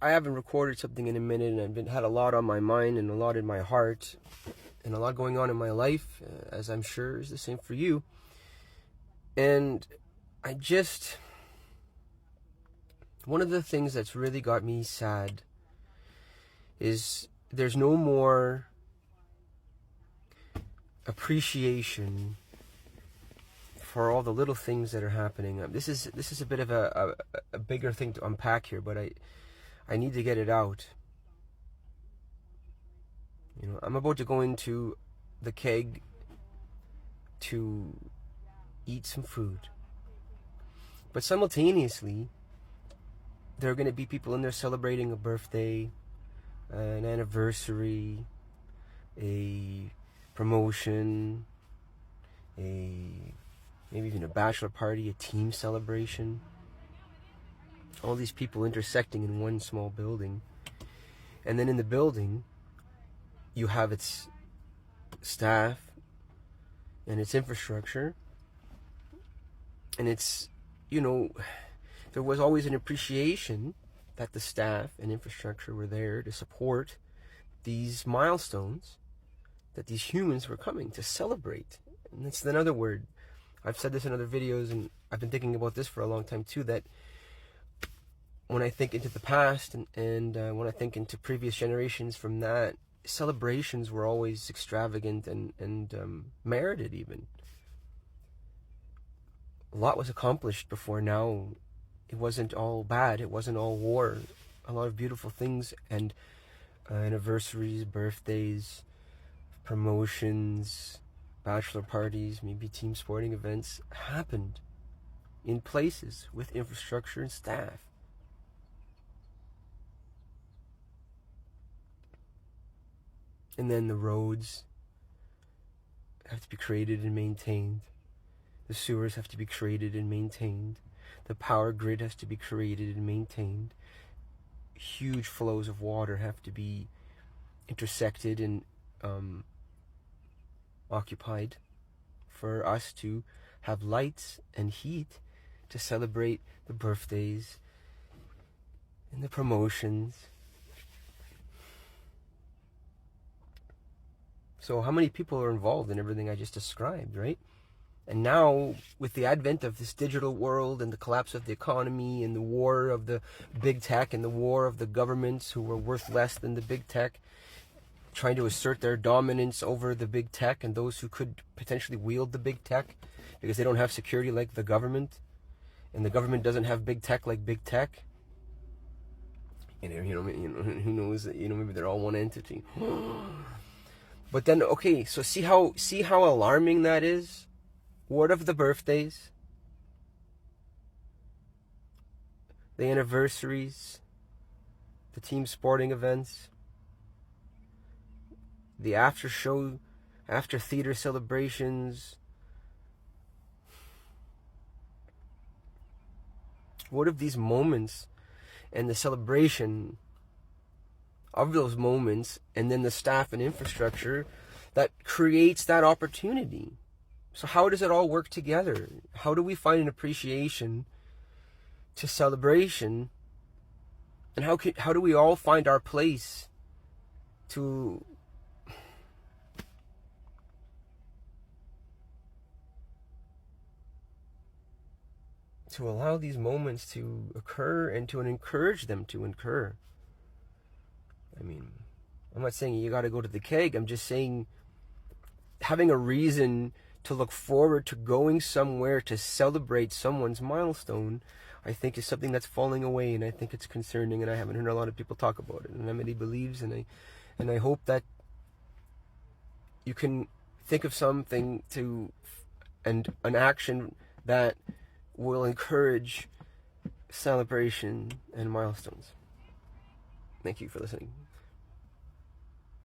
I haven't recorded something in a minute, and I've had a lot on my mind and a lot in my heart and a lot going on in my life, as I'm sure is the same for you. And one of the things that's really got me sad is there's no more appreciation for all the little things that are happening. This is a bit of a bigger thing to unpack here, but I need to get it out. I'm about to go into the keg to eat some food, but simultaneously there are going to be people in there celebrating a birthday, an anniversary, a promotion, maybe even a bachelor party, a team celebration. All these people intersecting in one small building. And then in the building, you have its staff and its infrastructure. And there was always an appreciation that the staff and infrastructure were there to support these milestones that these humans were coming to celebrate. And that's another word. I've said this in other videos, and I've been thinking about this for a long time too, that when I think into the past and when I think into previous generations from that, celebrations were always extravagant and merited even. A lot was accomplished before now. It wasn't all bad. It wasn't all war. A lot of beautiful things and anniversaries, birthdays, promotions, bachelor parties, maybe team sporting events happened in places with infrastructure and staff. And then the roads have to be created and maintained. The sewers have to be created and maintained. The power grid has to be created and maintained. Huge flows of water have to be intersected and occupied for us to have lights and heat to celebrate the birthdays and the promotions. So how many people are involved in everything I just described, right? And now, with the advent of this digital world and the collapse of the economy and the war of the big tech and the war of the governments who were worth less than the big tech, trying to assert their dominance over the big tech and those who could potentially wield the big tech because they don't have security like the government, and the government doesn't have big tech like big tech. And who knows? Maybe they're all one entity. But then, okay, so see how alarming that is? What of the birthdays, the anniversaries, the team sporting events, the after show, after theater celebrations? What of these moments and the celebration of those moments, and then the staff and infrastructure that creates that opportunity? So how does it all work together? How do we find an appreciation to celebration? And how do we all find our place to allow these moments to occur and to encourage them to occur? I mean, I'm not saying you got to go to the keg. I'm just saying having a reason to look forward to going somewhere to celebrate someone's milestone, I think is something that's falling away, and I think it's concerning, and I haven't heard a lot of people talk about it. And Emily believes, and I hope that you can think of something and an action that will encourage celebration and milestones. Thank you for listening.